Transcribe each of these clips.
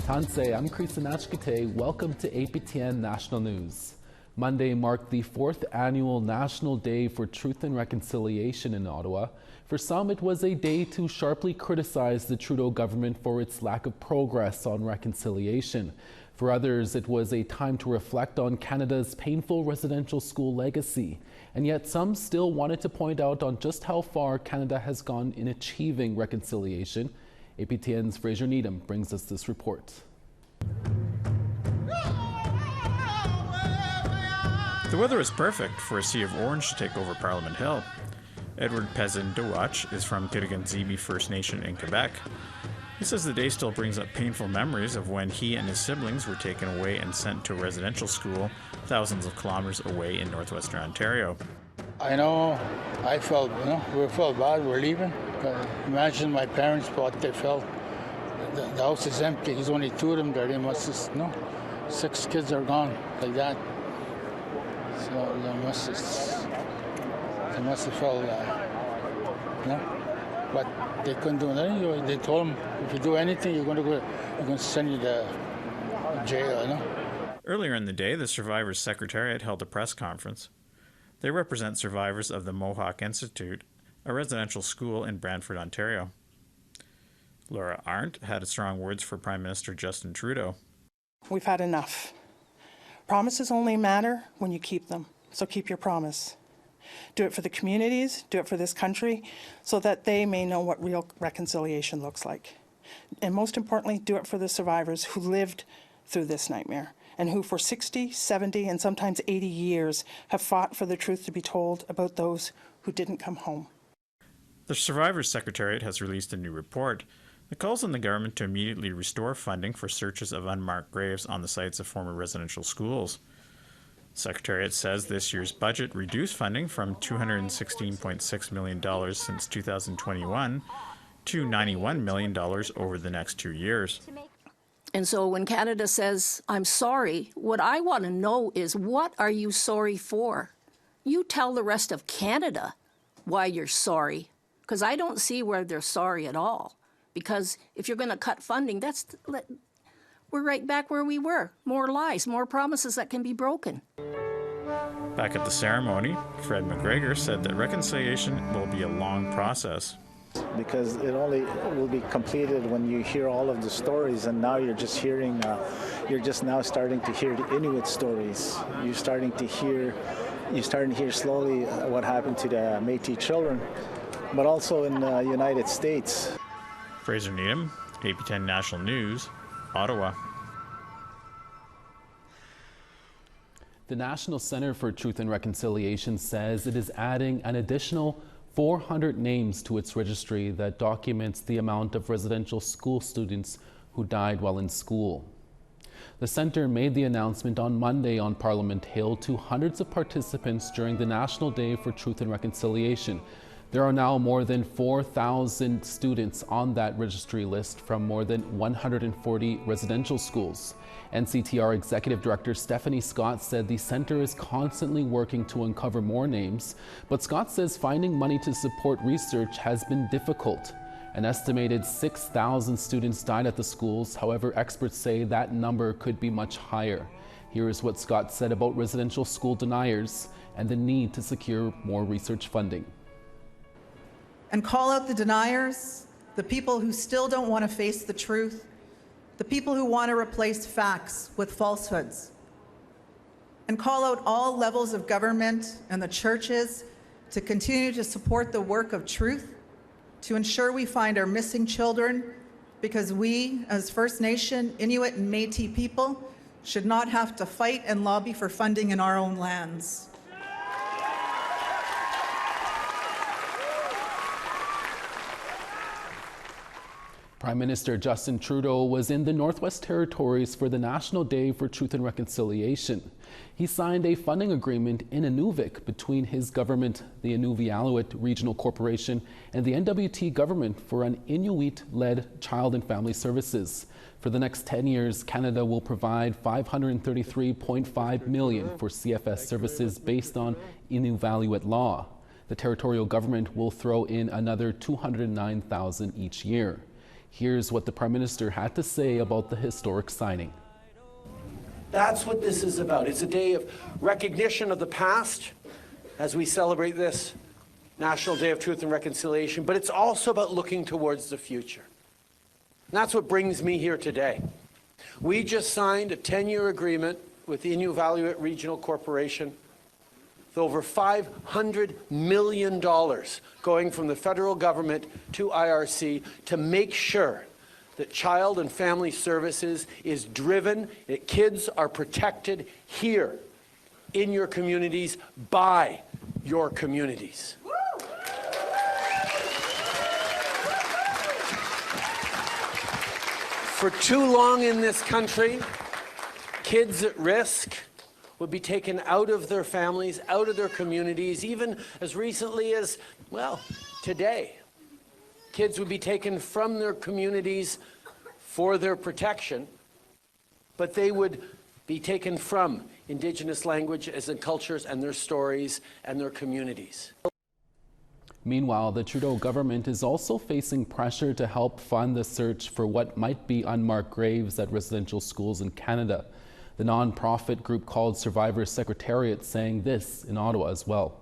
Tanse, I'm Krisanachkite. Welcome to APTN National News. Monday marked the 4th annual National Day for Truth and Reconciliation in Ottawa. For some, it was a day to sharply criticize the Trudeau government for its lack of progress on reconciliation. For others, it was a time to reflect on Canada's painful residential school legacy. And yet some still wanted to point out on just how far Canada has gone in achieving reconciliation. APTN's Fraser Needham brings us this report. The weather is perfect for a sea of orange to take over Parliament Hill. Edward Pezin-Dewach is from Kitigan-Zibi First Nation in Quebec. He says the day still brings up painful memories of when he and his siblings were taken away and sent to a residential school thousands of kilometers away in northwestern Ontario. I know, I felt, we felt bad, we're leaving. Imagine my parents, what they felt. The house is empty, there's only 2 of them there, they must have, 6 kids are gone, like that. So they must have felt, but they couldn't do anything. They told them, if you do anything, we're going to send you to jail, Earlier in the day, the Survivors Secretariat held a press conference. They represent survivors of the Mohawk Institute, a residential school in Brantford, Ontario. Laura Arndt had strong words for Prime Minister Justin Trudeau. We've had enough. Promises only matter when you keep them, so keep your promise. Do it for the communities, do it for this country, so that they may know what real reconciliation looks like. And most importantly, do it for the survivors who lived through this nightmare and who for 60, 70, and sometimes 80 years have fought for the truth to be told about those who didn't come home. The Survivors Secretariat has released a new report that calls on the government to immediately restore funding for searches of unmarked graves on the sites of former residential schools. The Secretariat says this year's budget reduced funding from $216.6 million since 2021 to $91 million over the next 2 years. And so when Canada says, I'm sorry, what I want to know is, what are you sorry for? You tell the rest of Canada why you're sorry, because I don't see where they're sorry at all. Because if you're going to cut funding, we're right back where we were. More lies, more promises that can be broken. Back at the ceremony, Fred McGregor said that reconciliation will be a long process. Because it only will be completed when you hear all of the stories, and now you're just hearing, you're just now starting to hear the Inuit stories. You're starting to hear slowly what happened to the Métis children, but also in the United States. Fraser Needham, APTN National News, Ottawa. The National Centre for Truth and Reconciliation says it is adding an additional 400 names to its registry that documents the amount of residential school students who died while in school. The centre made the announcement on Monday on Parliament Hill to hundreds of participants during the National Day for Truth and Reconciliation. There are now more than 4,000 students on that registry list from more than 140 residential schools. NCTR Executive Director Stephanie Scott said the centre is constantly working to uncover more names, but Scott says finding money to support research has been difficult. An estimated 6,000 students died at the schools. However, experts say that number could be much higher. Here is what Scott said about residential school deniers and the need to secure more research funding. And call out the deniers, the people who still don't want to face the truth, the people who want to replace facts with falsehoods. And call out all levels of government and the churches to continue to support the work of truth, to ensure we find our missing children, because we, as First Nation, Inuit and Métis people, should not have to fight and lobby for funding in our own lands. Prime Minister Justin Trudeau was in the Northwest Territories for the National Day for Truth and Reconciliation. He signed a funding agreement in Inuvik between his government, the Inuvialuit Regional Corporation, and the NWT government for an Inuit-led child and family services. For the next 10 years, Canada will provide $533.5 million for CFS services based on Inuvialuit law. The territorial government will throw in another $209,000 each year. Here's what the Prime Minister had to say about the historic signing. That's what this is about. It's a day of recognition of the past as we celebrate this National Day of Truth and Reconciliation, but it's also about looking towards the future. And that's what brings me here today. We just signed a 10-year agreement with the Inuvialuit Regional Corporation with over $500 million going from the federal government to IRC to make sure that child and family services is driven, that kids are protected here in your communities by your communities. For too long in this country, kids at risk would be taken out of their families, out of their communities, even as recently as, well, today. Kids would be taken from their communities for their protection, but they would be taken from Indigenous languages and cultures and their stories and their communities. Meanwhile, the Trudeau government is also facing pressure to help fund the search for what might be unmarked graves at residential schools in Canada. The non-profit group called Survivors Secretariat saying this in Ottawa as well.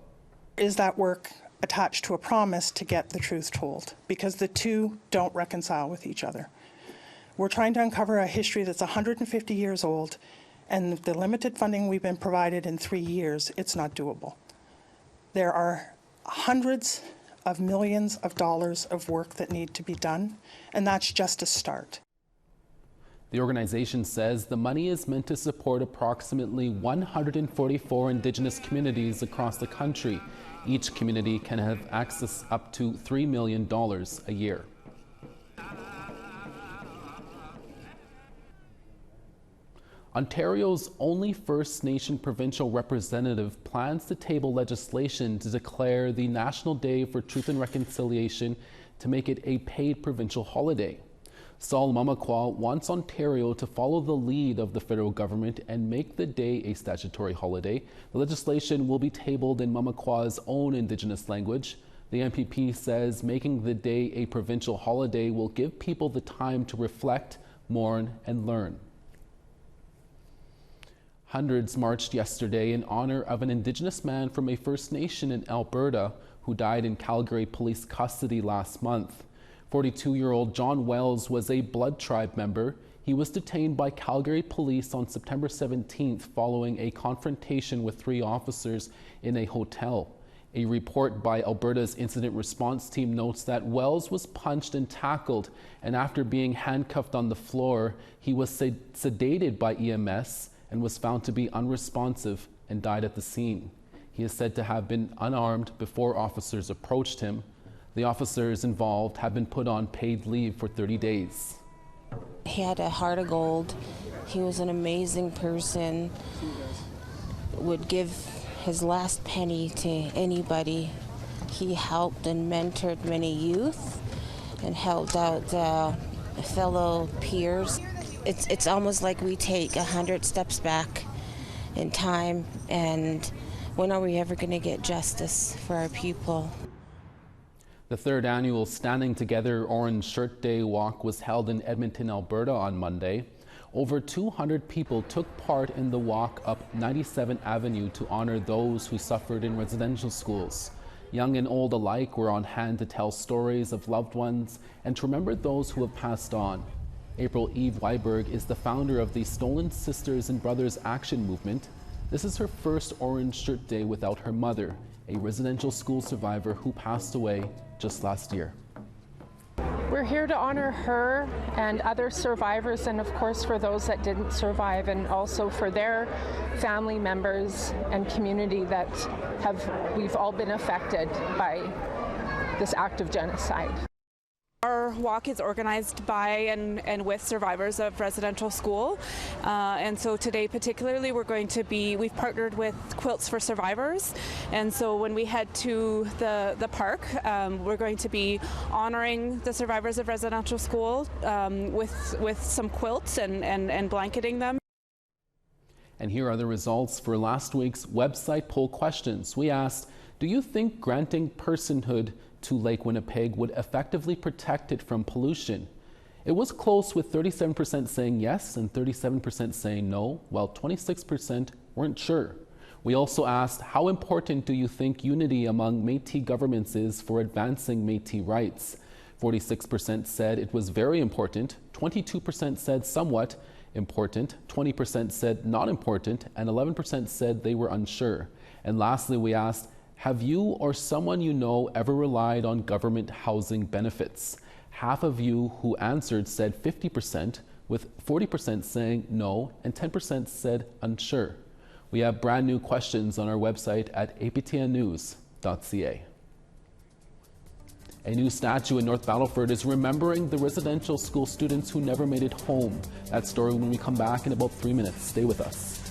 Is that work attached to a promise to get the truth told? Because the two don't reconcile with each other. We're trying to uncover a history that's 150 years old, and the limited funding we've been provided in 3 years, it's not doable. There are hundreds of millions of dollars of work that need to be done, and that's just a start. The organization says the money is meant to support approximately 144 Indigenous communities across the country. Each community can have access up to $3 million a year. Ontario's only First Nation provincial representative plans to table legislation to declare the National Day for Truth and Reconciliation to make it a paid provincial holiday. Saul Mamakwa wants Ontario to follow the lead of the federal government and make the day a statutory holiday. The legislation will be tabled in Mamakwa's own Indigenous language. The MPP says making the day a provincial holiday will give people the time to reflect, mourn, and learn. Hundreds marched yesterday in honor of an Indigenous man from a First Nation in Alberta who died in Calgary police custody last month. 42-year-old John Wells was a Blood Tribe member. He was detained by Calgary police on September 17th following a confrontation with 3 officers in a hotel. A report by Alberta's incident response team notes that Wells was punched and tackled, and after being handcuffed on the floor, he was sedated by EMS and was found to be unresponsive and died at the scene. He is said to have been unarmed before officers approached him. The officers involved have been put on paid leave for 30 days. He had a heart of gold. He was an amazing person. Would give his last penny to anybody. He helped and mentored many youth and helped out fellow peers. It's almost like we take 100 steps back in time, and when are we ever going to get justice for our people? The 3rd annual Standing Together Orange Shirt Day walk was held in Edmonton, Alberta on Monday. Over 200 people took part in the walk up 97th Avenue to honor those who suffered in residential schools. Young and old alike were on hand to tell stories of loved ones and to remember those who have passed on. April Eve Weiberg is the founder of the Stolen Sisters and Brothers Action Movement. This is her first Orange Shirt Day without her mother, a residential school survivor who passed away just last year. We're here to honor her and other survivors, and of course for those that didn't survive, and also for their family members and community that we've all been affected by this act of genocide. Our walk is organized by and with survivors of residential school, and so today particularly we've partnered with Quilts for Survivors, and so when we head to the park, we're going to be honoring the survivors of residential school with some quilts and blanketing them. And here are the results for last week's website poll questions. We asked, do you think granting personhood to Lake Winnipeg would effectively protect it from pollution? It was close, with 37% saying yes and 37% saying no, while 26% weren't sure. We also asked, how important do you think unity among Métis governments is for advancing Métis rights? 46% said it was very important, 22% said somewhat important, 20% said not important, and 11% said they were unsure. And lastly, we asked, have you or someone you know ever relied on government housing benefits? Half of you who answered said 50%, with 40% saying no and 10% said unsure. We have brand new questions on our website at aptnnews.ca. A new statue in North Battleford is remembering the residential school students who never made it home. That story when we come back in about 3 minutes. Stay with us.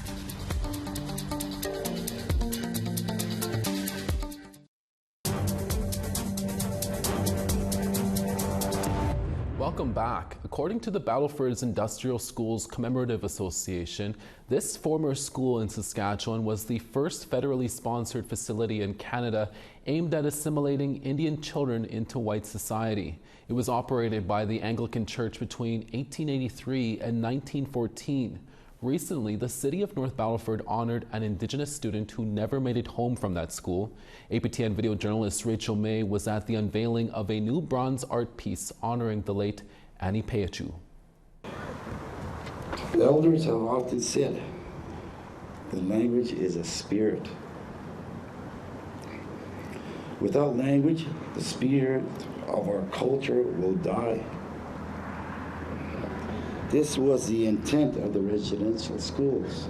Welcome back. According to the Battleford's Industrial Schools Commemorative Association, this former school in Saskatchewan was the first federally sponsored facility in Canada aimed at assimilating Indian children into white society. It was operated by the Anglican Church between 1883 and 1914. Recently, the city of North Battleford honored an Indigenous student who never made it home from that school. APTN video journalist Rachel May was at the unveiling of a new bronze art piece honoring the late Annie Peachu. The elders have often said that language is a spirit. Without language, the spirit of our culture will die. This was the intent of the residential schools.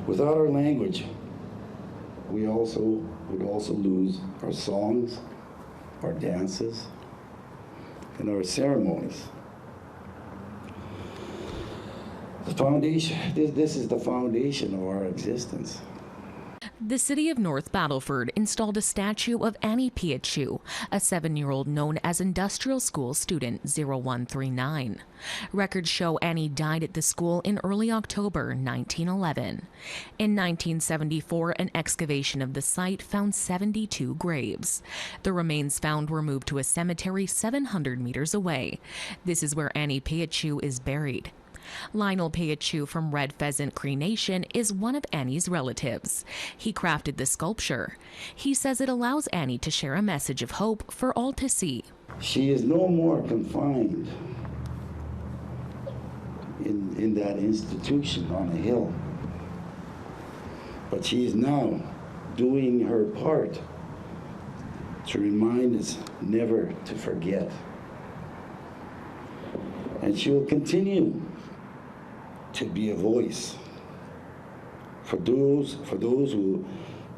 Without our language, we would also lose our songs, our dances, and our ceremonies. The foundation, this is the foundation of our existence. The city of North Battleford installed a statue of Annie Peachu, a 7-year-old known as industrial school student 0139. Records show Annie died at the school in early October 1911. In 1974, an excavation of the site found 72 graves. The remains found were moved to a cemetery 700 meters away. This is where Annie Peachu is buried. Lionel Peachu from Red Pheasant Cree Nation is one of Annie's relatives. He crafted the sculpture. He says it allows Annie to share a message of hope for all to see. She is no more confined in that institution on a hill, but she is now doing her part to remind us never to forget. And she will continue to be a voice for those who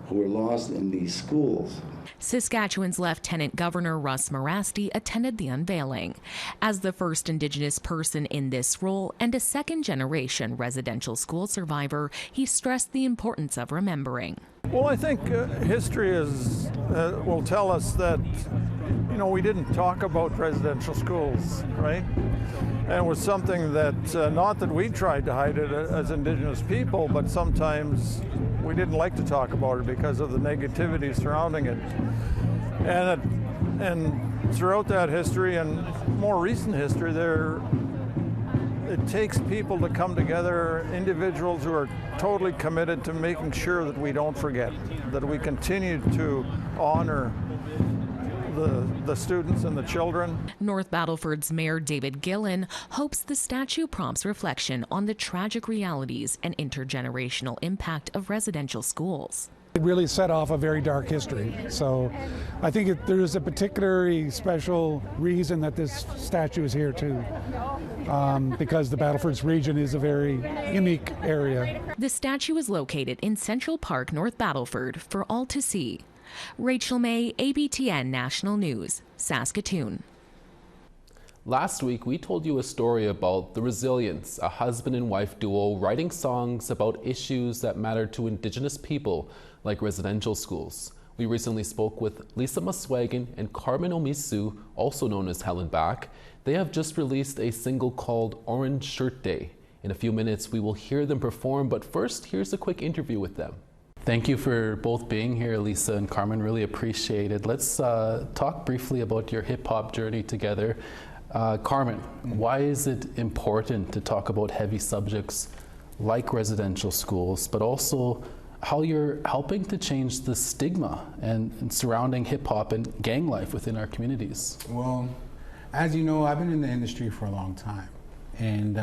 are lost in these schools. Saskatchewan's Lieutenant Governor Russ Marasty attended the unveiling. As the first Indigenous person in this role and a second-generation residential school survivor, he stressed the importance of remembering. Well, I think history will tell us that, we didn't talk about residential schools, right? And it was something that, not that we tried to hide it as Indigenous people, but sometimes we didn't like to talk about it because of the negativity surrounding it. And throughout that history and more recent history, it takes people to come together, individuals who are totally committed to making sure that we don't forget, that we continue to honor the students and the children. North Battleford's Mayor David Gillen hopes the statue prompts reflection on the tragic realities and intergenerational impact of residential schools. It really set off a very dark history. So I think there's a particularly special reason that this statue is here too, because the Battleford's region is a very unique area. The statue is located in Central Park, North Battleford, for all to see. Rachel May, APTN National News, Saskatoon. Last week, we told you a story about the Resilience, a husband and wife duo writing songs about issues that matter to Indigenous people, like residential schools. We recently spoke with Lisa Muswagon and Carmen Omisu, also known as Helen Back. They have just released a single called Orange Shirt Day. In a few minutes, we will hear them perform, but first, here's a quick interview with them. Thank you for both being here, Lisa and Carmen. Really appreciate it. Let's talk briefly about your hip-hop journey together. Carmen, why is it important to talk about heavy subjects like residential schools, but also how you're helping to change the stigma and surrounding hip-hop and gang life within our communities? Well, as you know, I've been in the industry for a long time, and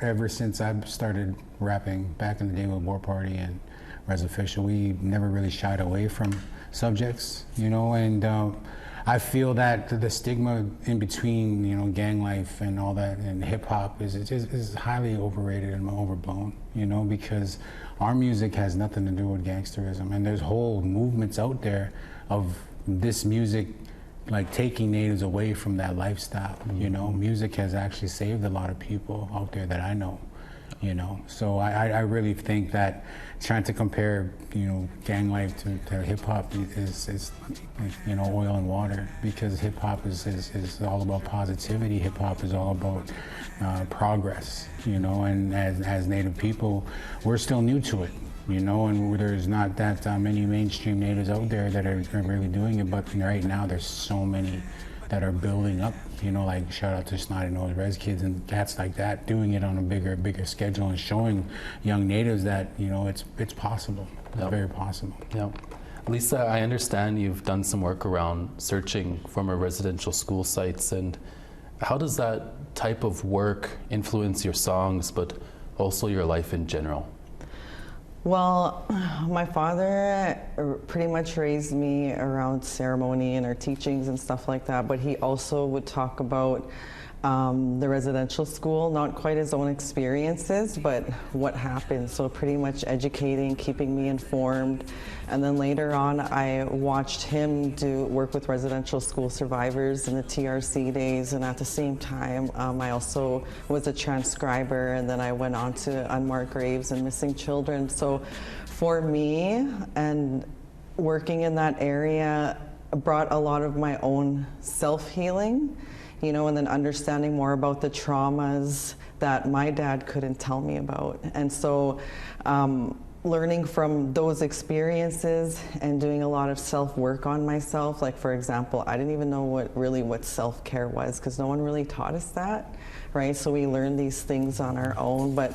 ever since I started rapping back in the day with War Party and Res Official, we never really shied away from subjects, you know, and I feel that the stigma in between, you know, gang life and all that and hip hop is highly overrated and overblown, you know, because our music has nothing to do with gangsterism, and there's whole movements out there of this music like taking natives away from that lifestyle. You know, music has actually saved a lot of people out there that I know, you know. So I really think that trying to compare, you know, gang life to hip hop is you know, oil and water, because hip hop is all about positivity. Hip hop is all about progress, you know, and as Native people, we're still new to it. You know, and there's not that many mainstream natives out there that are really doing it, but right now there's so many that are building up, you know, like shout out to Snotty Nose Res Kids and cats like that, doing it on a bigger schedule and showing young natives that, you know, it's possible. It's very possible. Yeah. Lisa, I understand you've done some work around searching former residential school sites, and how does that type of work influence your songs, but also your life in general? Well, my father pretty much raised me around ceremony and our teachings and stuff like that, but he also would talk about the residential school, not quite his own experiences, but what happened. So pretty much educating, keeping me informed. And then later on, I watched him work with residential school survivors in the TRC days. And at the same time, I also was a transcriber, and then I went on to unmarked graves and missing children. So for me, and working in that area brought a lot of my own self-healing, you know, and then understanding more about the traumas that my dad couldn't tell me about. And so learning from those experiences and doing a lot of self-work on myself, like for example, I didn't even know what self-care was, because no one really taught us that, right? So we learned these things on our own. But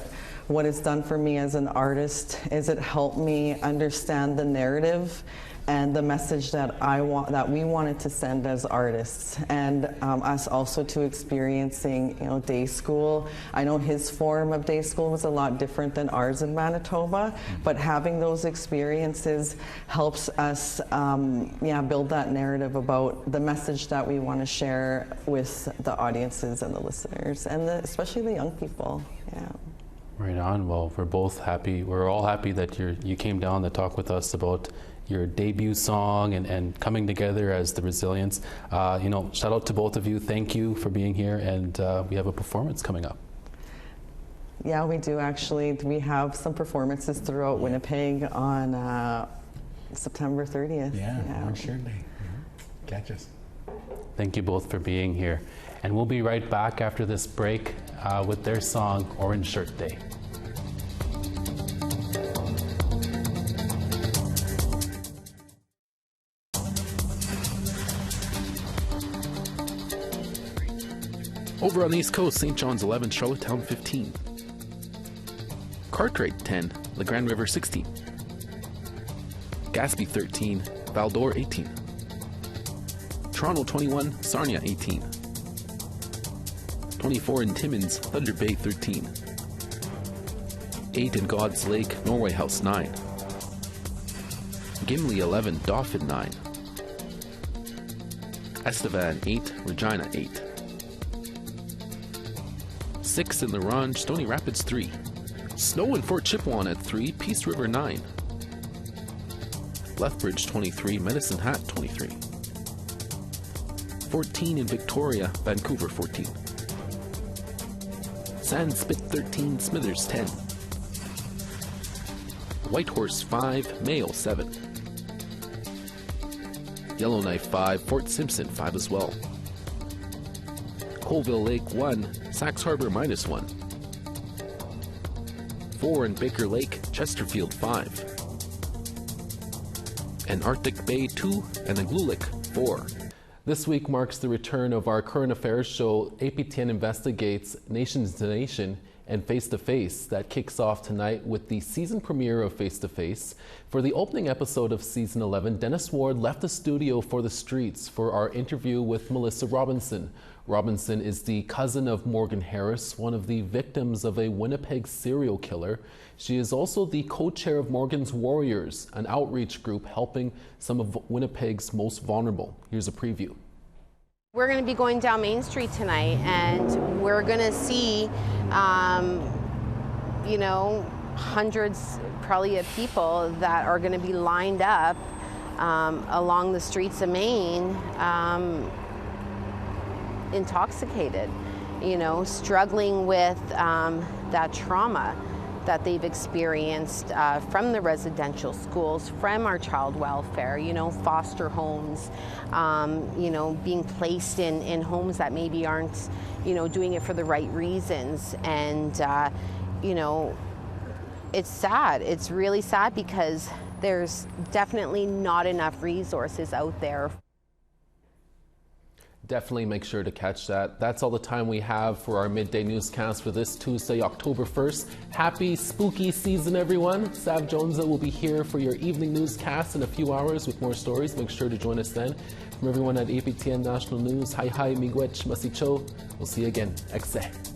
what it's done for me as an artist is it helped me understand the narrative and the message that we wanted to send as artists, and us also to experiencing, you know, day school. I know his form of day school was a lot different than ours in Manitoba, but having those experiences helps us, build that narrative about the message that we want to share with the audiences and the listeners, and especially the young people. Yeah. Right on. Well, we're all happy that you came down to talk with us about your debut song and coming together as the Resilience. You know, shout out to both of you. Thank you for being here, and we have a performance coming up. Yeah, we do actually. We have some performances throughout Winnipeg on September 30th. Yeah. On Shirt Day. Catch us. Thank you both for being here. And we'll be right back after this break with their song, Orange Shirt Day. Over on the East Coast, St. John's 11, Charlottetown 15. Cartwright 10, La Grande River 16. Gaspé 13, Val-d'Or 18. Toronto 21, Sarnia 18. 24 in Timmins, Thunder Bay 13. 8 in God's Lake, Norway House 9. Gimli 11, Dauphin 9. Estevan 8, Regina 8. 6 in La Ronge, Stony Rapids 3. Snow in Fort Chipewyan at 3, Peace River 9. Lethbridge 23, Medicine Hat 23. 14 in Victoria, Vancouver 14. Sandspit 13, Smithers 10. Whitehorse 5, Mayo 7. Yellowknife 5, Fort Simpson 5 as well. Colville Lake 1, Sax Harbor -1. 4 in Baker Lake, Chesterfield 5. and Arctic Bay 2 and Igloolik 4. This week marks the return of our current affairs show, APTN Investigates Nation to Nation and Face to Face, that kicks off tonight with the season premiere of Face to Face. For the opening episode of season 11, Dennis Ward left the studio for the streets for our interview with Melissa Robinson. Robinson is the cousin of Morgan Harris, one of the victims of a Winnipeg serial killer. She is also the co-chair of Morgan's Warriors, an outreach group helping some of Winnipeg's most vulnerable. Here's a preview. We're going to be going down Main Street tonight, and we're going to see, you know, hundreds probably of people that are going to be lined up along the streets of Maine, intoxicated, you know, struggling with that trauma that they've experienced from the residential schools, from our child welfare, you know, foster homes, you know, being placed in homes that maybe aren't, you know, doing it for the right reasons. And, you know, it's sad. It's really sad because there's definitely not enough resources out there. Definitely make sure to catch that. That's all the time we have for our midday newscast for this Tuesday, October 1st. Happy spooky season, everyone. Sav Jonesa will be here for your evening newscast in a few hours with more stories. Make sure to join us then. From everyone at APTN National News, hi, miigwech, masicho. We'll see you again. Ekse.